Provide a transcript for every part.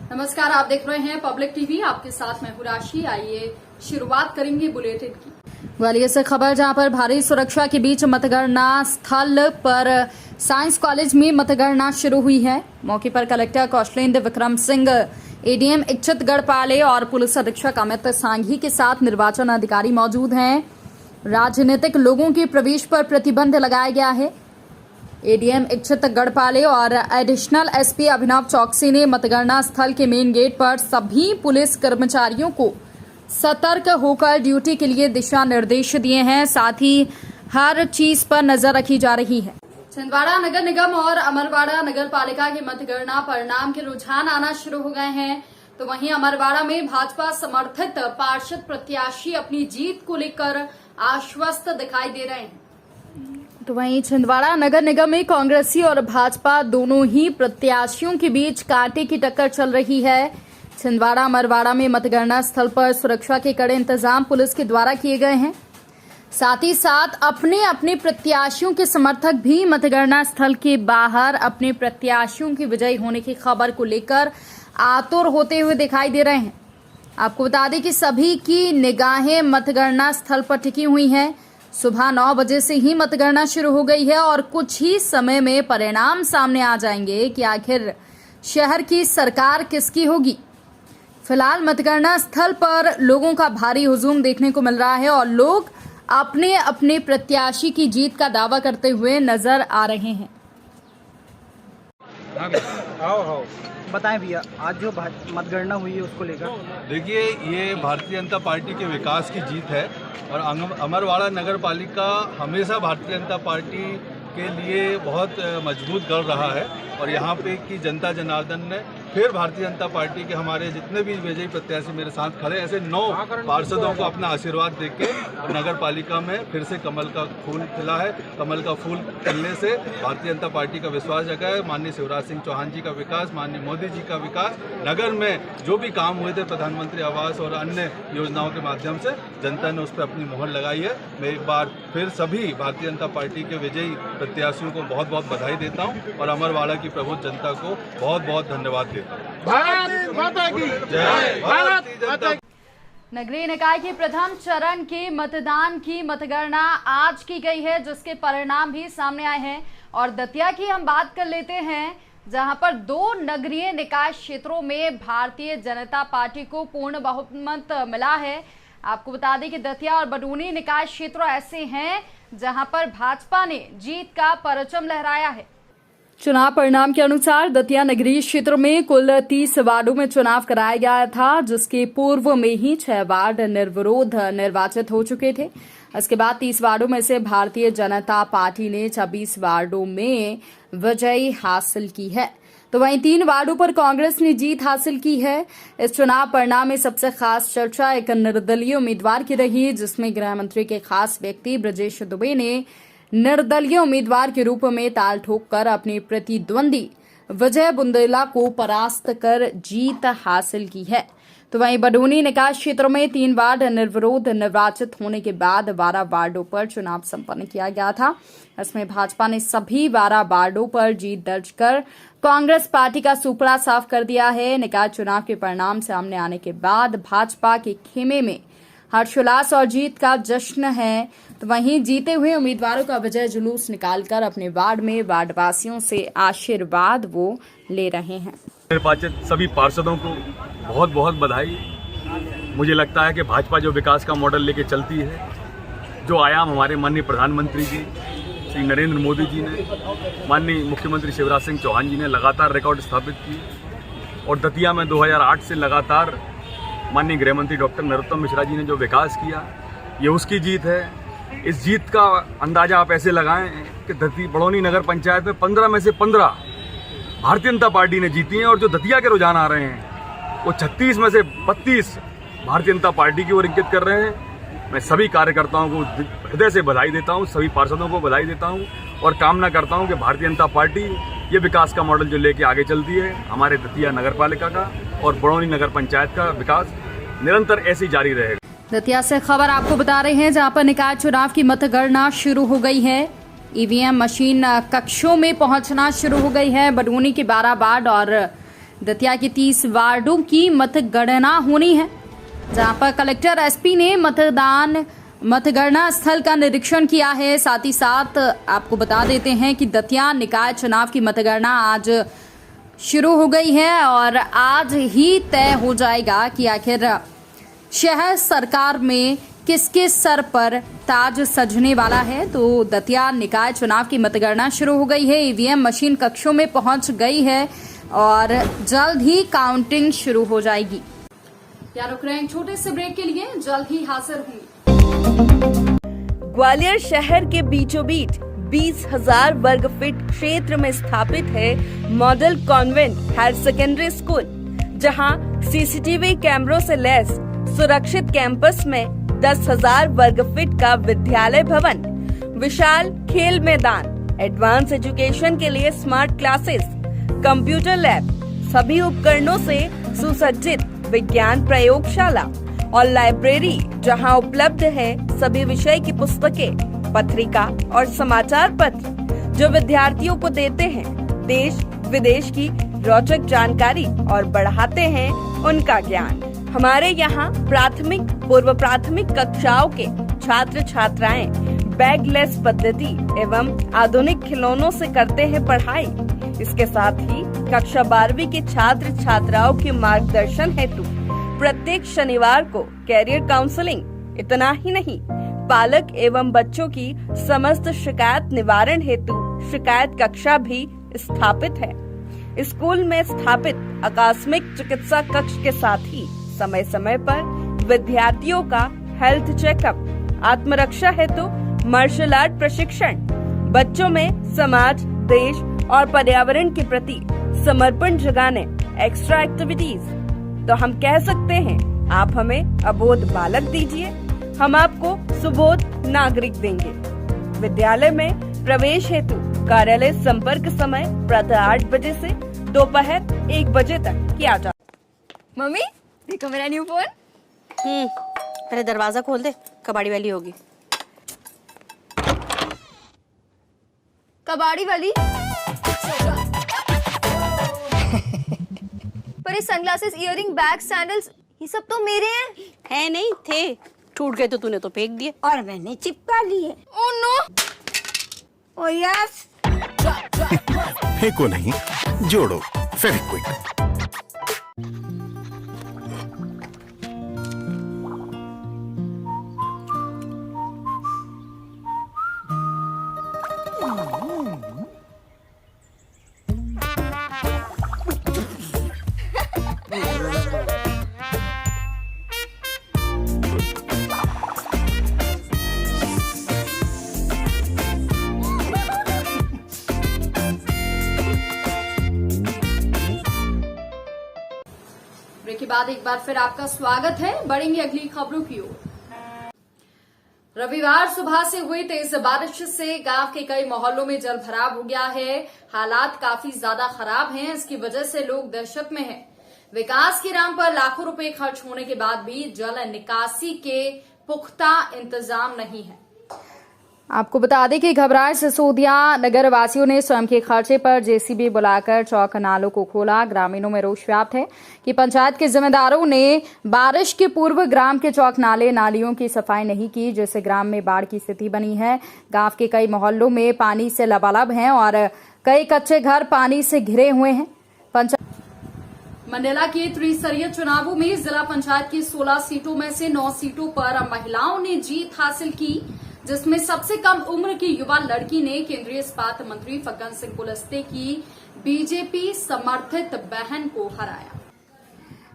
नमस्कार, आप देख रहे हैं पब्लिक टीवी। आपके साथ मैं हूं राशि। आइए शुरुआत करेंगे बुलेटिन की। ग्वालियर से खबर, जहां पर भारी सुरक्षा के बीच मतगणना स्थल पर साइंस कॉलेज में मतगणना शुरू हुई है। मौके पर कलेक्टर कौशलेंद्र विक्रम सिंह, एडीएम इच्छित गढ़पाले और पुलिस अधीक्षक अमित सांघी के साथ निर्वाचन अधिकारी मौजूद हैं। राजनीतिक लोगों के प्रवेश पर प्रतिबंध लगाया गया है। एडीएम इच्छित गढ़पाले और एडिशनल एसपी अभिनव चौकसी ने मतगणना स्थल के मेन गेट पर सभी पुलिस कर्मचारियों को सतर्क होकर ड्यूटी के लिए दिशा निर्देश दिए हैं। साथ ही हर चीज पर नजर रखी जा रही है। छिंदवाड़ा नगर निगम और अमरवाड़ा नगर पालिका की मतगणना परिणाम के रुझान आना शुरू हो गए हैं, तो वहीं अमरवाड़ा में भाजपा समर्थित पार्षद प्रत्याशी अपनी जीत को लेकर आश्वस्त दिखाई दे रहे हैं। तो वहीं छिंदवाड़ा नगर निगम में कांग्रेसी और भाजपा दोनों ही प्रत्याशियों के बीच कांटे की टक्कर चल रही है। छिंदवाड़ा अमरवाड़ा में मतगणना स्थल पर सुरक्षा के कड़े इंतजाम पुलिस के द्वारा किए गए हैं। साथ ही साथ अपने अपने प्रत्याशियों के समर्थक भी मतगणना स्थल के बाहर अपने प्रत्याशियों की विजयी होने की खबर को लेकर आतुर होते हुए दिखाई दे रहे हैं। आपको बता दें कि सभी की निगाहें मतगणना स्थल पर टिकी हुई हैं। सुबह 9 बजे से ही मतगणना शुरू हो गई है और कुछ ही समय में परिणाम सामने आ जाएंगे कि आखिर शहर की सरकार किसकी होगी। फिलहाल मतगणना स्थल पर लोगों का भारी हुजूम देखने को मिल रहा है और लोग अपने अपने प्रत्याशी की जीत का दावा करते हुए नजर आ रहे हैं। आओ बताएं भैया, आज जो मतगणना हुई है उसको लेकर। देखिए, ये भारतीय जनता पार्टी के विकास की जीत है और अमरवाड़ा नगर पालिका हमेशा भारतीय जनता पार्टी के लिए बहुत मजबूत गढ़ रहा है और यहाँ पे की जनता जनार्दन ने फिर भारतीय जनता पार्टी के हमारे जितने भी विजयी प्रत्याशी मेरे साथ खड़े, ऐसे 9 पार्षदों को अपना आशीर्वाद देके नगर पालिका में फिर से कमल का फूल खिला है। कमल का फूल खिलने से भारतीय जनता पार्टी का विश्वास जगा है। माननीय शिवराज सिंह चौहान जी का विकास, माननीय मोदी जी का विकास, नगर में जो भी काम हुए थे प्रधानमंत्री आवास और अन्य योजनाओं के माध्यम से जनता ने उस पर अपनी मोहर लगाई है। मैं एक बार फिर सभी भारतीय जनता पार्टी के विजयी प्रत्याशियों को बहुत बहुत बधाई देता हूँ और अमरवाड़ा की प्रबुद्ध जनता को बहुत बहुत धन्यवाद देता हूँ। भारत माता की जय। भारत माता की। नगरीय निकाय के प्रथम चरण के मतदान की मतगणना आज की गई है, जिसके परिणाम भी सामने आए हैं। और दतिया की हम बात कर लेते हैं, जहां पर 2 नगरीय निकाय क्षेत्रों में भारतीय जनता पार्टी को पूर्ण बहुमत मिला है। आपको बता दें कि दतिया और बडूनी निकाय क्षेत्र ऐसे हैं जहां पर भाजपा ने जीत का परचम लहराया है। चुनाव परिणाम के अनुसार दतिया नगरीय क्षेत्र में कुल 30 वार्डों में चुनाव कराया गया था, जिसके पूर्व में ही 6 वार्ड निर्विरोध निर्वाचित हो चुके थे। इसके बाद 30 वार्डों में से भारतीय जनता पार्टी ने 26 वार्डों में विजय हासिल की है, तो वहीं 3 वार्डों पर कांग्रेस ने जीत हासिल की है। इस चुनाव परिणाम में सबसे खास चर्चा एक निर्दलीय उम्मीदवार की रही, जिसमें गृह मंत्री के खास व्यक्ति ब्रजेश दुबे ने निर्दलीय उम्मीदवार के रूप में ताल ठोककर अपनी प्रतिद्वंदी विजय बुंदेला को परास्त कर जीत हासिल की है। तो वहीं बडूनी निकाय क्षेत्र में 3 वार्ड निर्विरोध निर्वाचित होने के बाद 12 वार्डों पर चुनाव संपन्न किया गया था। इसमें भाजपा ने सभी 12 वार्डों पर जीत दर्ज कर कांग्रेस पार्टी का सुपड़ा साफ कर दिया है। निकाय चुनाव के परिणाम सामने आने के बाद भाजपा के खेमे में हर्षोल्लास और जीत का जश्न है। तो वहीं जीते हुए उम्मीदवारों का विजय जुलूस निकालकर अपने वार्ड में वार्डवासियों से आशीर्वाद वो ले रहे हैं। निर्वाचित सभी पार्षदों को बहुत बहुत बधाई। मुझे लगता है कि भाजपा जो विकास का मॉडल लेके चलती है, जो आयाम हमारे माननीय प्रधानमंत्री जी श्री नरेंद्र मोदी जी ने, माननीय मुख्यमंत्री शिवराज सिंह चौहान जी ने लगातार रिकॉर्ड स्थापित किए और दतिया में 2008 से लगातार माननीय गृह मंत्री डॉक्टर नरोत्तम मिश्रा जी ने जो विकास किया, ये उसकी जीत है। इस जीत का अंदाजा आप ऐसे लगाएं कि बड़ौनी नगर पंचायत में 15 में से 15 भारतीय जनता पार्टी ने जीती हैं और जो दतिया के रुझान आ रहे हैं वो 36 में से 32 भारतीय जनता पार्टी की ओर इंगित कर रहे हैं। मैं सभी कार्यकर्ताओं को हृदय से बधाई देता हूं, सभी पार्षदों को बधाई देता हूं और कामना करता हूं कि भारतीय जनता पार्टी ये विकास का मॉडल जो लेके आगे चलती है, हमारे दतिया नगर पालिका का और बड़ौनी नगर पंचायत का विकास निरंतर ऐसे जारी रहेगा। दतिया से खबर आपको बता रहे हैं, जहां पर निकाय चुनाव की मतगणना शुरू हो गई है। ईवीएम मशीन कक्षों में पहुंचना शुरू हो गई है। बडूनी के 12 वार्ड और दतिया के 30 वार्डों की मतगणना होनी है, जहां पर कलेक्टर एसपी ने मतगणना स्थल का निरीक्षण किया है। साथ ही साथ आपको बता देते हैं कि दतिया निकाय चुनाव की मतगणना आज शुरू हो गई है और आज ही तय हो जाएगा कि आखिर शहर सरकार में किसके सर पर ताज सजने वाला है। तो दतिया निकाय चुनाव की मतगणना शुरू हो गई है, ईवीएम मशीन कक्षों में पहुंच गई है और जल्द ही काउंटिंग शुरू हो जाएगी। या रुक रहे हैं छोटे से ब्रेक के लिए, जल्द ही हाजिर होंगे। ग्वालियर शहर के बीचों बीच 20,000 वर्ग फीट क्षेत्र में स्थापित है model convent higher secondary school, जहां सीसीटीवी कैमरों से लैस सुरक्षित कैंपस में 10,000 वर्ग फीट का विद्यालय भवन, विशाल खेल मैदान, एडवांस एजुकेशन के लिए स्मार्ट क्लासेस, कंप्यूटर लैब, सभी उपकरणों से सुसज्जित विज्ञान प्रयोगशाला और लाइब्रेरी, जहां उपलब्ध है सभी विषय की पुस्तकें, पत्रिका और समाचार पत्र, जो विद्यार्थियों को देते हैं देश विदेश की रोचक जानकारी और बढ़ाते हैं उनका ज्ञान। हमारे यहाँ प्राथमिक पूर्व प्राथमिक कक्षाओं के छात्र छात्राएं बैगलेस पद्धति एवं आधुनिक खिलौनों से करते हैं पढ़ाई। इसके साथ ही कक्षा 12वीं के छात्र छात्राओं के मार्गदर्शन हेतु प्रत्येक शनिवार को कैरियर काउंसलिंग। इतना ही नहीं, पालक एवं बच्चों की समस्त शिकायत निवारण हेतु शिकायत कक्षा भी स्थापित है। स्कूल में स्थापित आकस्मिक चिकित्सा कक्ष के साथ ही समय समय पर विद्यार्थियों का हेल्थ चेकअप, आत्मरक्षा हेतु मार्शल आर्ट प्रशिक्षण, बच्चों में समाज, देश और पर्यावरण के प्रति समर्पण जगाने एक्स्ट्रा एक्टिविटीज। तो हम कह सकते हैं, आप हमें अबोध बालक दीजिए, हम आपको सुबोध नागरिक देंगे। विद्यालय में प्रवेश हेतु कार्यालय संपर्क समय प्रातः 8 बजे से दोपहर 1 बजे तक किया जाता। मम्मी देखो मेरा न्यू फोन। पहले दरवाजा खोल दे, कबाड़ी वाली होगी। कबाड़ी वाली? पर ये सनग्लासेस, इयररिंग, बैग, सैंडल्स, ये सब तो मेरे हैं। है नहीं थे, टूट गए तो तूने तो फेंक दिए। और मैंने चिपका लिए। Oh no! Oh yes. फेंको नहीं, जोड़ो फेविक्विक। ब्रेक के बाद एक बार फिर आपका स्वागत है। बढ़ेंगे अगली खबरों की ओर। रविवार सुबह से हुई तेज बारिश से गांव के कई मोहल्लों में जल भराव हो गया है। हालात काफी ज्यादा खराब हैं, इसकी वजह से लोग दहशत में हैं। विकास के नाम पर लाखों रुपए खर्च होने के बाद भी जल निकासी के पुख्ता इंतजाम नहीं है। आपको बता दें कि घबराए सिसोदिया नगर वासियों ने स्वयं के खर्चे पर जेसीबी बुलाकर चौक नालों को खोला। ग्रामीणों में रोष व्याप्त है कि पंचायत के जिम्मेदारों ने बारिश के पूर्व ग्राम के चौक नाले नालियों की सफाई नहीं की, जिससे ग्राम में बाढ़ की स्थिति बनी है। गांव के कई मोहल्लों में पानी से लबालब हैं और कई कच्चे घर पानी से घिरे हुए हैं। मंडला के त्रिस्तरीय चुनावों में जिला पंचायत की 16 सीटों में से 9 सीटों पर महिलाओं ने जीत हासिल की, जिसमें सबसे कम उम्र की युवा लड़की ने केंद्रीय इस्पात मंत्री फग्गन सिंह कुलस्ते की बीजेपी समर्थित बहन को हराया।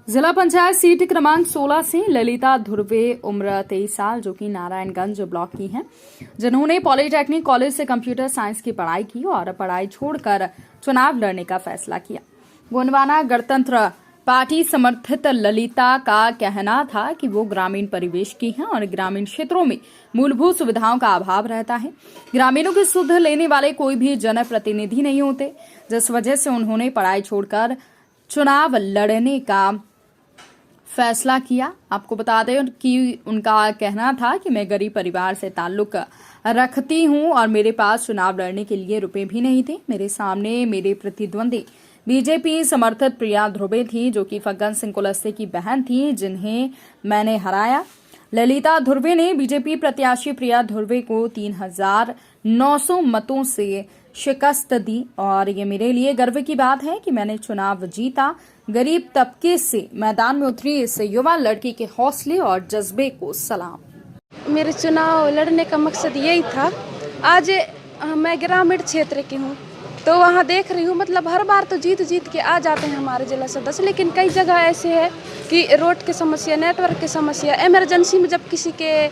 जिला पंचायत सीट क्रमांक 16 से ललिता धुर्वे, उम्र 23 साल, जो कि नारायणगंज ब्लॉक की हैं, जिन्होंने पॉलिटेक्निक कॉलेज से कंप्यूटर साइंस की पढ़ाई की और पढ़ाई छोड़कर चुनाव लड़ने का फैसला किया। गोंडवाना गणतंत्र पार्टी समर्थित ललिता का कहना था कि वो ग्रामीण परिवेश की हैं और ग्रामीण क्षेत्रों में मूलभूत सुविधाओं का अभाव रहता है। ग्रामीणों की सुध लेने वाले कोई भी जनप्रतिनिधि नहीं होते, जिस वजह से उन्होंने पढ़ाई छोड़कर चुनाव लड़ने का फैसला किया। आपको बता दें कि उनका कहना था कि मैं गरीब परिवार से ताल्लुक रखती हूं और मेरे पास चुनाव लड़ने के लिए रुपए भी नहीं थे। मेरे सामने मेरे प्रतिद्वंदी बीजेपी समर्थित प्रिया ध्रुवे थी, जो कि फग्गन सिंह कुलस्ते की बहन थी, जिन्हें मैंने हराया। ललिता ध्रुवे ने बीजेपी प्रत्याशी प्रिया ध्रुवे को 3,900 मतों से शिकस्त दी और ये मेरे लिए गर्व की बात है कि मैंने चुनाव जीता। गरीब तबके से मैदान में उतरी इस युवा लड़की के हौसले और जज्बे को सलाम। मेरे चुनाव लड़ने का मकसद यही था। आज मैं ग्रामीण क्षेत्र की हूँ, तो वहाँ देख रही हूँ, मतलब हर बार तो जीत के आ जाते हैं हमारे जिला सदस्य, लेकिन कई जगह ऐसे है कि रोड की समस्या, नेटवर्क की समस्या, इमरजेंसी में जब किसी के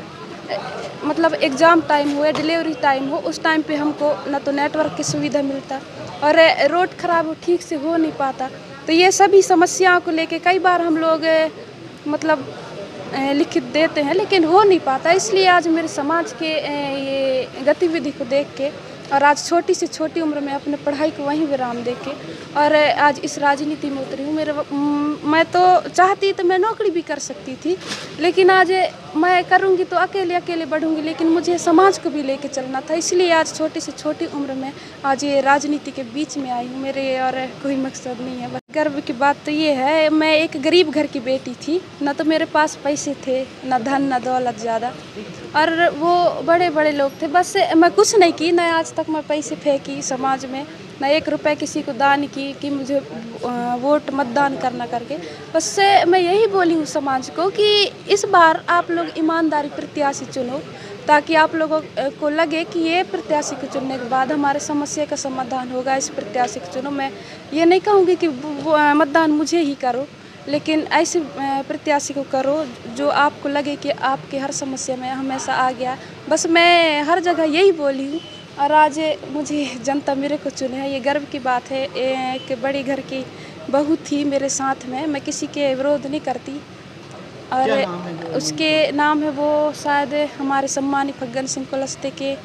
मतलब एग्ज़ाम टाइम हो या डिलीवरी टाइम हो, उस टाइम पे हमको ना तो नेटवर्क की सुविधा मिलता और रोड ख़राब हो, ठीक से हो नहीं पाता। तो ये सभी समस्याओं को लेके कई बार हम लोग मतलब लिखित देते हैं, लेकिन हो नहीं पाता। इसलिए आज मेरे समाज के ये गतिविधि को देख के और आज छोटी से छोटी उम्र में अपने पढ़ाई को वहीं विराम दे के और आज इस राजनीति में उतरी हूँ। मैं तो चाहती तो मैं नौकरी भी कर सकती थी, लेकिन आज मैं करूँगी तो अकेले बढ़ूँगी, लेकिन मुझे समाज को भी लेके चलना था। इसलिए आज छोटी से छोटी उम्र में आज ये राजनीति के बीच में आई हूँ। मेरे और कोई मकसद नहीं है। गर्व की बात तो ये है, मैं एक गरीब घर की बेटी थी, ना तो मेरे पास पैसे थे, ना धन, ना दौलत ज़्यादा, और वो बड़े बड़े लोग थे। बस मैं कुछ नहीं की, ना आज तक मैं पैसे फेंकी समाज में, ना 1 रुपए किसी को दान की कि मुझे वोट मतदान करना करके। बस मैं यही बोली हूँ समाज को कि इस बार आप लोग ईमानदारी प्रत्याशी चुनो, ताकि आप लोगों को लगे कि ये प्रत्याशी को चुनने के बाद हमारे समस्या का समाधान होगा, इस प्रत्याशी को चुनो। मैं ये नहीं कहूँगी कि मतदान मुझे ही करो, लेकिन ऐसे प्रत्याशी को करो जो आपको लगे कि आपके हर समस्या में हमेशा आ गया। बस मैं हर जगह यही बोली हूँ और आज मुझे जनता मेरे को चुने है। ये गर्व की बात है कि बड़ी घर की बहू थी मेरे साथ में, मैं किसी के विरोध नहीं करती। और उसके नाम है, वो शायद हमारे सम्मानित फग्गन सिंह कुलस्ते के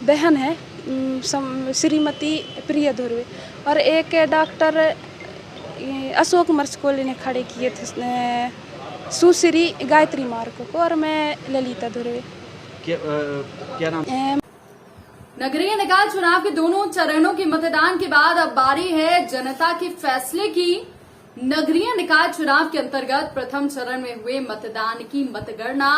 बहन है, श्रीमती प्रिया ध्रुवे, और एक डॉक्टर अशोक मर्चकोली ने खड़े किए थे सुश्री गायत्री मार्को को, और मैं ललिता ध्रुवे। क्या नाम? नगरीय निकाय चुनाव के दोनों चरणों के मतदान के बाद अब बारी है जनता के फैसले की। नगरीय निकाय चुनाव के अंतर्गत प्रथम चरण में हुए मतदान की मतगणना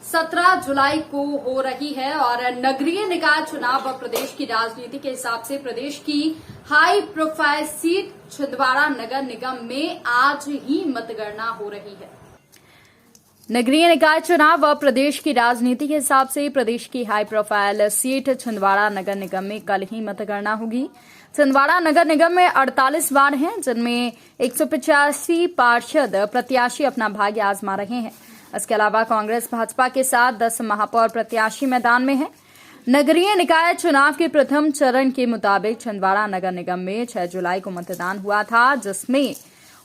17 जुलाई को हो रही है और नगरीय निकाय चुनाव व प्रदेश की राजनीति के हिसाब से प्रदेश की हाई प्रोफाइल सीट छिंदवाड़ा नगर निगम में आज ही मतगणना हो रही है। नगरीय निकाय चुनाव व प्रदेश की राजनीति के हिसाब से प्रदेश की हाई प्रोफाइल सीट छिंदवाड़ा नगर निगम में कल ही मतगणना होगी। छिंदवाड़ा नगर निगम में 48 वार्ड हैं, जिनमें 185 पार्षद प्रत्याशी अपना भाग्य आजमा रहे हैं। इसके अलावा कांग्रेस भाजपा के साथ 10 महापौर प्रत्याशी मैदान में हैं। नगरीय निकाय चुनाव के प्रथम चरण के मुताबिक छिंदवाड़ा नगर निगम में 6 जुलाई को मतदान हुआ था, जिसमें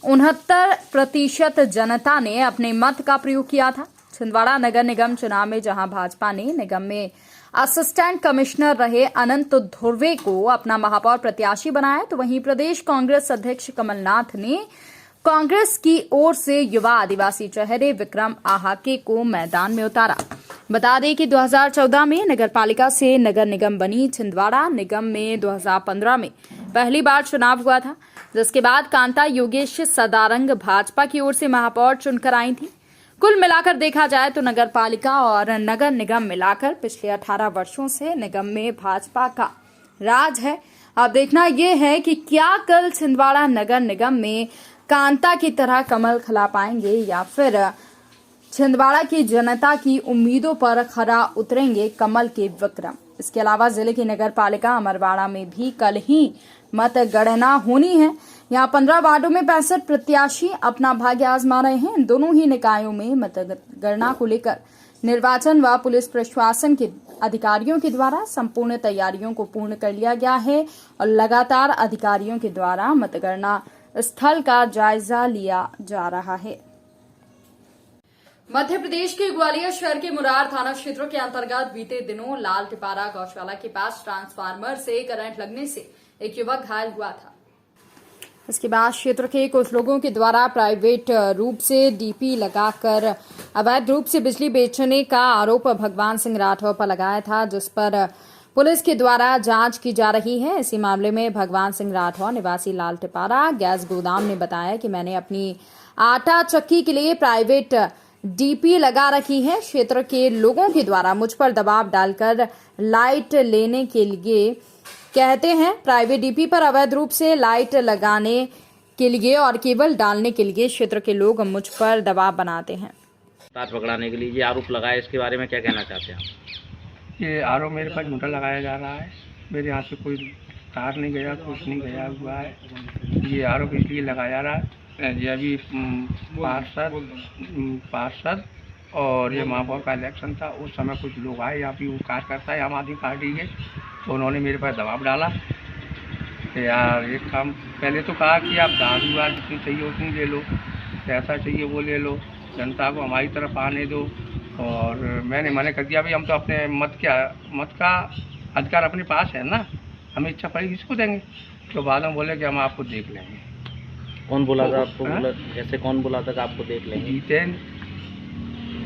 69% जनता ने अपने मत का प्रयोग किया था। छिंदवाड़ा नगर निगम चुनाव में जहां भाजपा ने निगम में असिस्टेंट कमिश्नर रहे अनंत ध्रुवे को अपना महापौर प्रत्याशी बनाया, तो वहीं प्रदेश कांग्रेस अध्यक्ष कमलनाथ ने कांग्रेस की ओर से युवा आदिवासी चेहरे विक्रम आहाके को मैदान में उतारा। बता दें कि 2014 में नगरपालिका से नगर निगम बनी छिंदवाड़ा निगम में 2015 में पहली बार चुनाव हुआ था, जिसके बाद कांता योगेश सदारंग भाजपा की ओर से महापौर चुनकर आई थी। कुल मिलाकर देखा जाए तो नगरपालिका और नगर निगम मिलाकर पिछले 18 वर्षों से निगम में भाजपा का राज है। अब देखना यह है कि क्या कल छिंदवाड़ा नगर निगम में कांता की तरह कमल खिला पाएंगे या फिर छिंदवाड़ा की जनता की उम्मीदों पर खरा उतरेंगे कमल के विक्रम। इसके अलावा जिले की नगरपालिका अमरवाड़ा में भी कल ही मतगणना होनी है। यहाँ 15 वार्डों में 65 प्रत्याशी अपना भाग्य आजमा रहे हैं। दोनों ही निकायों में मतगणना को लेकर निर्वाचन व पुलिस प्रशासन के अधिकारियों के द्वारा संपूर्ण तैयारियों को पूर्ण कर लिया गया है और लगातार अधिकारियों के द्वारा मतगणना स्थल का जायजा लिया जा रहा है। मध्य प्रदेश के ग्वालियर शहर के मुरार थाना क्षेत्र के अंतर्गत बीते दिनों लाल टिपारा गौशाला के पास ट्रांसफार्मर से करंट लगने से एक युवक घायल हुआ था। इसके बाद क्षेत्र के कुछ लोगों के द्वारा प्राइवेट रूप से डीपी लगाकर अवैध रूप से बिजली बेचने का आरोप भगवान सिंह राठौर पर लगाया था, जिस पर पुलिस के द्वारा जांच की जा रही है। इसी मामले में भगवान सिंह राठौर निवासी लाल टिपारा गैस गोदाम ने बताया कि मैंने अपनी आटा चक्की के लिए प्राइवेट डीपी लगा रखी है। क्षेत्र के लोगों के द्वारा मुझ पर दबाव डालकर लाइट लेने के लिए कहते हैं। प्राइवेट डीपी पर अवैध रूप से लाइट लगाने के लिए और केबल डालने के लिए क्षेत्र के लोग मुझ पर दबाव बनाते हैं। तार पकड़ाने के लिए ये आरोप लगाया, इसके बारे में क्या कहना चाहते हैं आप? ये आरोप मेरे पास झूठा लगाया जा रहा है। मेरे यहाँ से कोई तार नहीं गया, कुछ नहीं गया हुआ है। ये आरोप इसलिए लगाया जा रहा है, ये अभी पार्षद और ये महापौर का इलेक्शन था, उस समय कुछ लोग आए यहाँ पे, वो कार्यकर्ता है आम आदमी पार्टी के, तो उन्होंने मेरे पर दबाव डाला कि यार एक काम, पहले तो कहा कि आप दारू वार जितनी चाहिए उतनी ले लो, पैसा चाहिए वो ले लो, जनता को हमारी तरफ आने दो। और मैंने मना कर दिया, भाई हम तो अपने मत का अधिकार अपने पास है ना, हमें इच्छा पड़ी किसको देंगे। तो बाद में बोले कि हम आपको देख लेंगे। कौन बोला था आपको? बोला ऐसे कौन बोला था कि आपको देख लेंगे? जीतेन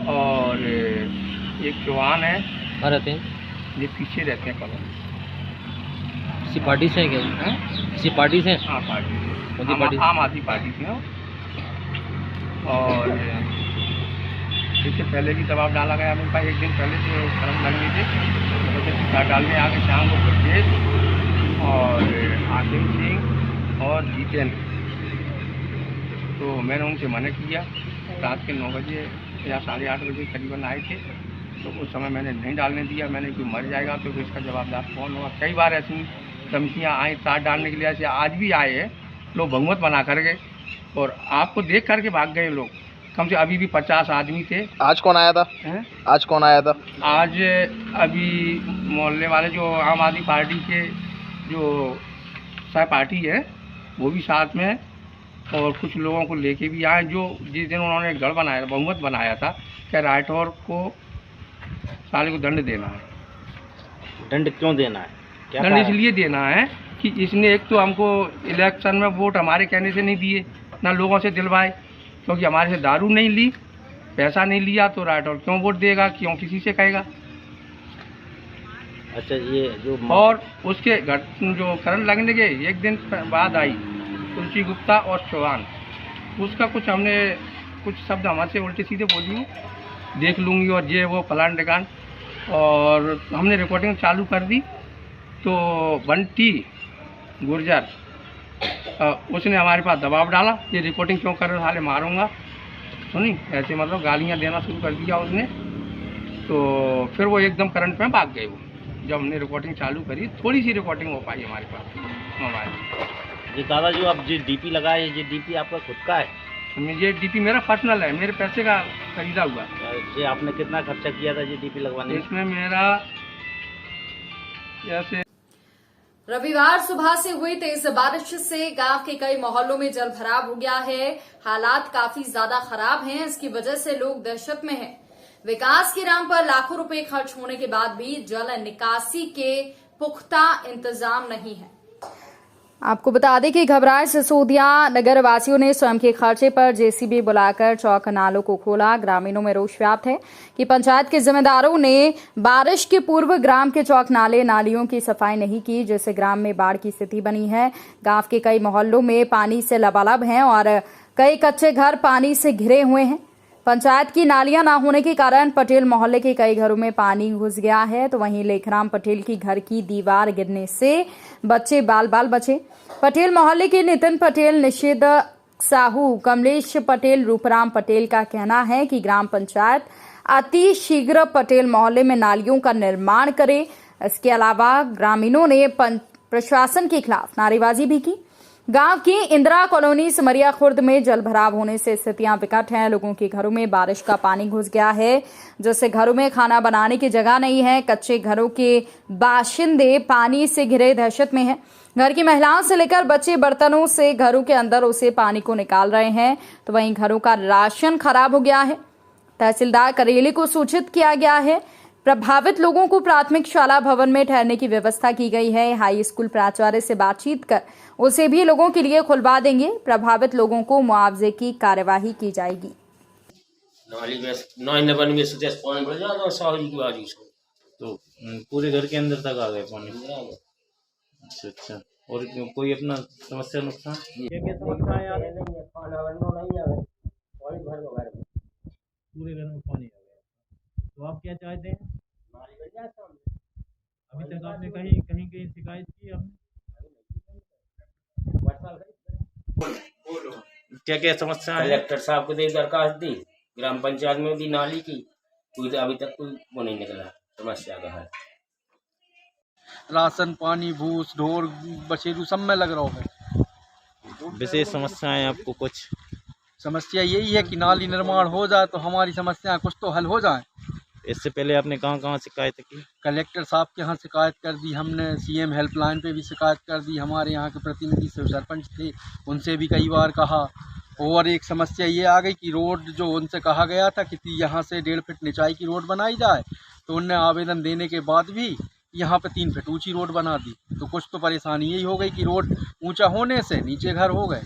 और एक चौहान है, रहते हैं ये पीछे रहते हैं कॉलोनी। इसी पार्टी से क्या? इसी पार्टी से? हाँ पार्टी, आम आदमी पार्टी से। और इससे पहले भी दबाव डाला गया मेरे पास, एक दिन पहले जो कर्म लगने थे तो डालने आगे शाम को ब्रजेश और आसिम सिंह और जीतेन, तो मैंने उनसे मना किया। रात के 9 बजे या 8:30 बजे करीबन आए थे, तो उस समय मैंने नहीं डालने दिया। मैंने कोई मर जाएगा तो इसका जवाबदार कौन होगा। कई बार ऐसी धमकियाँ आई तार डालने के लिए, ऐसे आज भी आए हैं लोग बहुमत बना कर गए और आपको देख करके भाग गए लोग। कम से अभी भी 50 आदमी थे। आज कौन आया था? आज कौन आया था? आज अभी मोहल्ले वाले जो आम आदमी पार्टी के जो सहपाठी है वो भी साथ में, और कुछ लोगों को लेके भी आए, जो जिस दिन उन्होंने गढ़ बनाया, बहुमत बनाया था कि राठौर को साले को दंड देना है। दंड क्यों देना है? क्या दंड इसलिए देना है कि इसने एक तो हमको इलेक्शन में वोट हमारे कहने से नहीं दिए, ना लोगों से दिलवाए, क्योंकि हमारे से दारू नहीं ली, पैसा नहीं लिया, तो राठौर क्यों वोट देगा, क्यों किसी से कहेगा। अच्छा, ये जो और उसके जो करंट लगने के एक दिन बाद आई तुलसी गुप्ता और चौहान, उसका कुछ हमने कुछ शब्द हमारे से उल्टे सीधे बोली, देख लूँगी और ये वो फलान ढिकान, और हमने रिकॉर्डिंग चालू कर दी। तो बंटी गुर्जर उसने हमारे पास दबाव डाला, ये रिकॉर्डिंग क्यों कर रहे हो, हाले मारूंगा, सुनी ऐसे मतलब गालियाँ देना शुरू कर दिया उसने। तो फिर वो एकदम करंट में भाग गए। वो जब हमने रिकॉर्डिंग चालू करी, थोड़ी सी रिकॉर्डिंग हो पाई हमारे पास मोबाइल। ये दादा जो आप जो डीपी लगाए, ये डीपी आपका खुद का है? ये डीपी मेरा पर्सनल है, मेरे पैसे का खरीदा हुआ। ये आपने कितना खर्चा किया था ये डीपी लगवाने में? इसमें मेरा जैसे रविवार सुबह से हुई तेज बारिश से गांव के कई मोहल्लों में जल भराव हो गया है। हालात काफी ज्यादा खराब हैं, इसकी वजह से लोग दहशत में हैं। विकास के नाम पर लाखों रुपए खर्च होने के बाद भी जल निकासी के पुख्ता इंतजाम नहीं है। आपको बता दें कि घबराए सिसोदिया नगर वासियों ने स्वयं के खर्चे पर जेसीबी बुलाकर चौक नालों को खोला। ग्रामीणों में रोष व्याप्त है कि पंचायत के जिम्मेदारों ने बारिश के पूर्व ग्राम के चौक नाले नालियों की सफाई नहीं की, जिससे ग्राम में बाढ़ की स्थिति बनी है। गांव के कई मोहल्लों में पानी से लबालब हैं और कई कच्चे घर पानी से घिरे हुए हैं। पंचायत की नालियां ना होने के कारण पटेल मोहल्ले के कई घरों में पानी घुस गया है, तो वहीं लेखराम पटेल की घर की दीवार गिरने से बच्चे बाल बाल बचे। पटेल मोहल्ले के नितिन पटेल, निषिद साहू, कमलेश पटेल, रूपराम पटेल का कहना है कि ग्राम पंचायत अति शीघ्र पटेल मोहल्ले में नालियों का निर्माण करे। इसके अलावा ग्रामीणों ने प्रशासन के खिलाफ नारेबाजी भी की। गांव की इंदिरा कॉलोनी सिमरिया खुर्द में जल भराव होने से स्थितियां विकट हैं। लोगों के घरों में बारिश का पानी घुस गया है, जिससे घरों में खाना बनाने की जगह नहीं है। कच्चे घरों के बाशिंदे पानी से घिरे दहशत में हैं। घर की महिलाओं से लेकर बच्चे बर्तनों से घरों के अंदर उसे पानी को निकाल रहे हैं, तो वहीं घरों का राशन खराब हो गया है। तहसीलदार करेली को सूचित किया गया है। प्रभावित लोगों को प्राथमिक शाला भवन में ठहरने की व्यवस्था की गई है। हाई स्कूल प्राचार्य से बातचीत कर उसे भी लोगों के लिए खुलवा देंगे। प्रभावित लोगों को मुआवजे की कार्यवाही की जाएगी। तो पूरे घर के अंदर तक आ गए पानी? अच्छा अच्छा। और कोई अपना समस्या नुकसान? पूरे घर में पानी आ गया, तो आप क्या चाहते हैं? अभी तक आपने कहीं शिकायत की आपने? क्या क्या समस्या है? कलेक्टर साहब को दे दरखास्त दी, ग्राम पंचायत में भी नाली की, कोई अभी तक कोई वो नहीं निकला समस्या का है। राशन पानी भूस ढोर बछेरू सब में लग रहा है। विशेष समस्याएं आपको कुछ? समस्या यही है कि नाली निर्माण हो जाए तो हमारी समस्या कुछ तो हल हो जाए। इससे पहले आपने कहाँ शिकायत की? कलेक्टर साहब के यहाँ शिकायत कर दी हमने, सीएम हेल्पलाइन पे भी शिकायत कर दी, हमारे यहाँ के प्रतिनिधि से सरपंच थे उनसे भी कई बार कहा। और एक समस्या ये आ गई कि रोड जो उनसे कहा गया था कि यहाँ से 1.5 फीट निचाई की रोड बनाई जाए, तो उनने आवेदन देने के बाद भी यहाँ पे 3 फीट ऊंची रोड बना दी। तो कुछ तो परेशानी यही हो गई कि रोड ऊंचा होने से नीचे घर हो गए।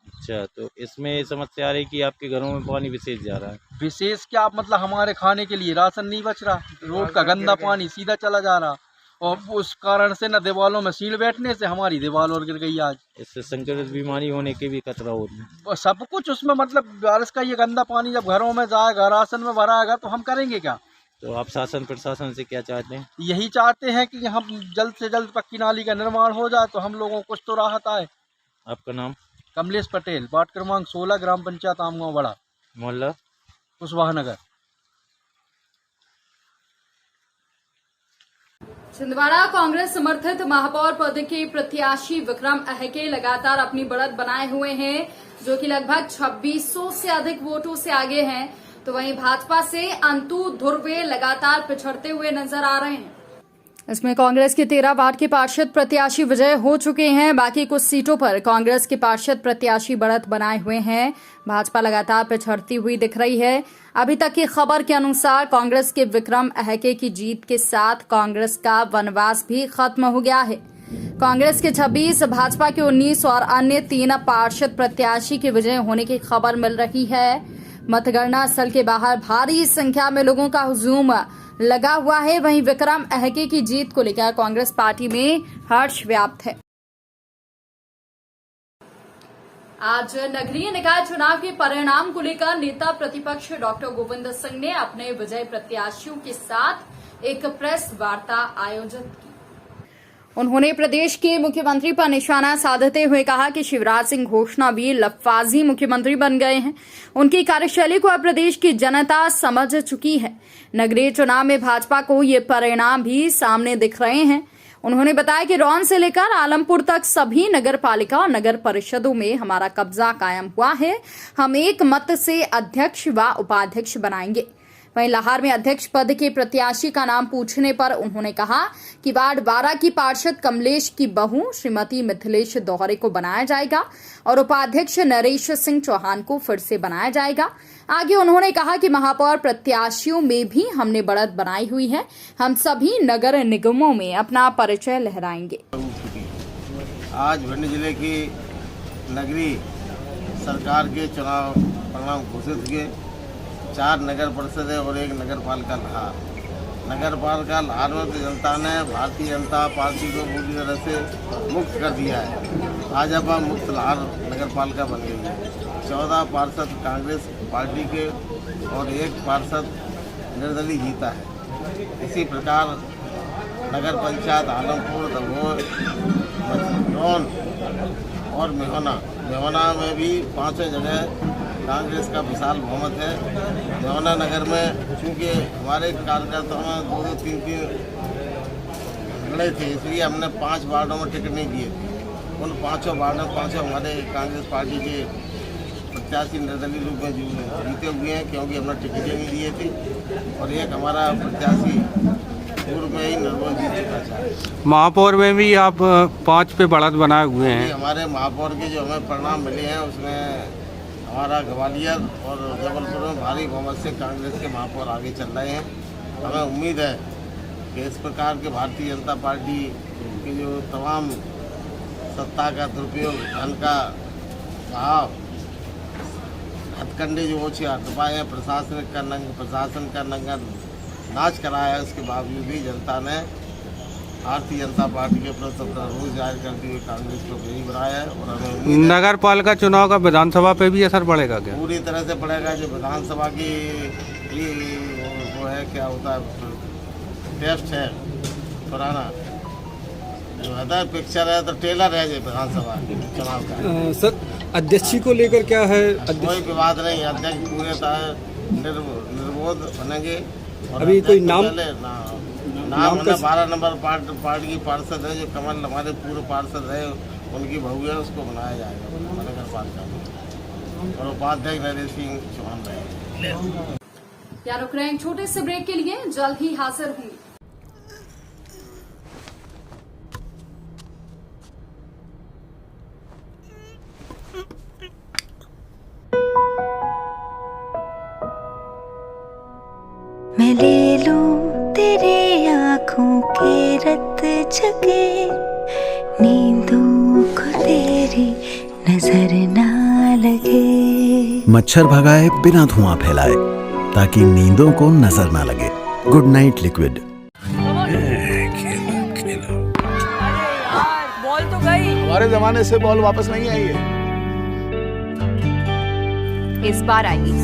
अच्छा, तो इसमें समस्या आ रही कि आपके घरों में पानी विशेष जा रहा है? विशेष क्या मतलब हमारे खाने के लिए राशन नहीं बच रहा, रोड का गंदा पानी सीधा चला जा रहा, और उस कारण से न दीवारों में सील बैठने से हमारी दीवार और गिर गई आज। इससे संक्रमित बीमारी होने के भी खतरा हो रही है। सब कुछ उसमें मतलब बारिश का ये गंदा पानी जब घरों में जाएगा, राशन में भराएगा, तो हम करेंगे क्या? तो आप शासन प्रशासन से क्या चाहते हैं? यही चाहते हैं कि हम जल्द से जल्द पक्की नाली का निर्माण हो जाए तो हम लोगों को कुछ तो राहत आए। आपका नाम? कमलेश पटेल, वार्ड क्रमांक 16, ग्राम पंचायत आमगांव बड़ा, मोहल्ला कुशवाहा नगर। छिंदवाड़ा कांग्रेस समर्थित महापौर पद के प्रत्याशी विक्रम अहके लगातार अपनी बढ़त बनाए हुए हैं, जो कि लगभग 2600 से अधिक वोटों से आगे हैं। तो वहीं भाजपा से अंतु ध्रुवे लगातार पिछड़ते हुए नजर आ रहे हैं। इसमें कांग्रेस के 13 वार्ड के पार्षद प्रत्याशी विजय हो चुके हैं। बाकी कुछ सीटों पर कांग्रेस के पार्षद प्रत्याशी बढ़त बनाए हुए हैं। भाजपा लगातार पिछड़ती हुई दिख रही है। अभी तक की खबर के अनुसार कांग्रेस के विक्रम अहके की जीत के साथ कांग्रेस का वनवास भी खत्म हो गया है। कांग्रेस के 26, भाजपा के 19 और अन्य 3 पार्षद प्रत्याशी के विजय होने की खबर मिल रही है। मतगणना स्थल के बाहर भारी संख्या में लोगों का हुजूम लगा हुआ है। वहीं विक्रम अहके की जीत को लेकर कांग्रेस पार्टी में हर्ष व्याप्त है। आज नगरीय निकाय चुनाव के परिणाम को लेकर नेता प्रतिपक्ष डॉक्टर गोविंद सिंह ने अपने विजय प्रत्याशियों के साथ एक प्रेस वार्ता आयोजित की। उन्होंने प्रदेश के मुख्यमंत्री पर निशाना साधते हुए कहा कि शिवराज सिंह घोषणा भी लफाजी मुख्यमंत्री बन गए हैं। उनकी कार्यशैली को अब प्रदेश की जनता समझ चुकी है। नगरीय चुनाव में भाजपा को ये परिणाम भी सामने दिख रहे हैं। उन्होंने बताया कि रौन से लेकर आलमपुर तक सभी नगर पालिका और नगर परिषदों में हमारा कब्जा कायम हुआ है। हम एक मत से अध्यक्ष व उपाध्यक्ष बनाएंगे। वहीं लाहौर में अध्यक्ष पद के प्रत्याशी का नाम पूछने पर उन्होंने कहा कि वार्ड 12 की पार्षद कमलेश की बहू श्रीमती मिथिलेश दोहरे को बनाया जाएगा और उपाध्यक्ष नरेश सिंह चौहान को फिर से बनाया जाएगा। आगे उन्होंने कहा कि महापौर प्रत्याशियों में भी हमने बढ़त बनाई हुई है। हम सभी नगर निगमों में अपना परिचय लहराएंगे। आज भिंड जिले की नगरीय सरकार के चुनाव परिणाम घोषित हुए। 4 नगर परिषद और 1 नगर पालिका लाहौर। नगर पालिका लाहौर में तो जनता ने भारतीय जनता पार्टी को पूरी तरह से मुक्त कर दिया है। भाजपा मुक्त लाहौर नगर पालिका बन गई है। 14 पार्षद कांग्रेस पार्टी के और 1 पार्षद निर्दलीय जीता है। इसी प्रकार नगर पंचायत आलमपुर, दमोह, मझौन और मेहना में भी 5 जगह कांग्रेस का विशाल बहुमत है। मेहना नगर में चूँकि हमारे कार्यकर्ताओं में 2-2, 3-3 झगड़े थे, इसलिए हमने 5 वार्डों में टिकट नहीं दिए थे। उन 5 वार्डों में 5 हमारे कांग्रेस पार्टी के प्रत्याशी निर्दलीय रूप में जीते हुए हैं, क्योंकि हमने टिकटें नहीं दिए थे। और एक हमारा प्रत्याशी पूर्व में ही निर्मोल जीत चुका था। महापौर में भी आप 5 पे बढ़त बनाए हुए हैं। हमारे महापौर के जो हमें परिणाम मिले हैं उसमें हमारा ग्वालियर और जबलपुर में भारी बहुमत से कांग्रेस के महापौर आगे चल रहे हैं। हमें उम्मीद है कि इस प्रकार के भारतीय जनता पार्टी की जो तमाम सत्ता का दुरुपयोग, धन का बहाव, हथकंडे जो ओछे हट पाए हैं, प्रशासन का नंगा नाच कराया, उसके बावजूद भी जनता ने भारतीय जनता पार्टी के प्रति अपना रोष जाहिर करते हुए कांग्रेस को नहीं बनाया है। और हमें उम्मीद है नगर पालिका चुनाव का विधानसभा पे भी असर पड़ेगा क्या? पूरी तरह से पड़ेगा। जो विधानसभा की वो है, क्या होता है, टेस्ट है पुराना, जो है पिक्चर है, तो ट्रेलर है जो विधानसभा चुनाव का। सर, अध्यक्ष को लेकर क्या है? कोई विवाद नहीं, अध्यक्ष पूरे निर्विरोध बनेंगे। अभी कोई नाम नाम 12 नंबर पार्टी की पार्षद है, जो कमल हमारे पूर्व पार्षद है, उनकी बहू है, उसको बनाया जाएगा नगर पालिका में, और उपाध्यक्ष नरेश सिंह चौहान रहेंगे। यहाँ रुक रहे हैं छोटे से ब्रेक के लिए, जल्द ही हाजिर होंगे। मैं ले लूं तेरे आँखों के रत जगे, नींदों को तेरी नजर ना लगे। मच्छर भगाए बिना धुआं फैलाए, ताकि नींदों को नजर ना लगे। Good night liquid. बॉल तो गई। हमारे जमाने से बॉल वापस नहीं आई है। इस बार आएगी।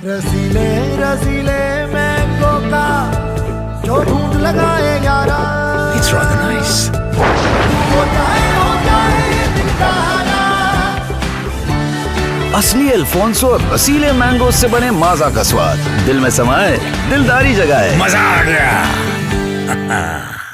रसीले रसीले मैंगो का जो ढूंढ लगाए यारा, It's rather nice. होता है ये दिल का हारा। असली अल्फोंसो और रसीले मैंगो से बने माजा का स्वाद दिल में समाए, दिलदारी जगाए। मजा आ गया।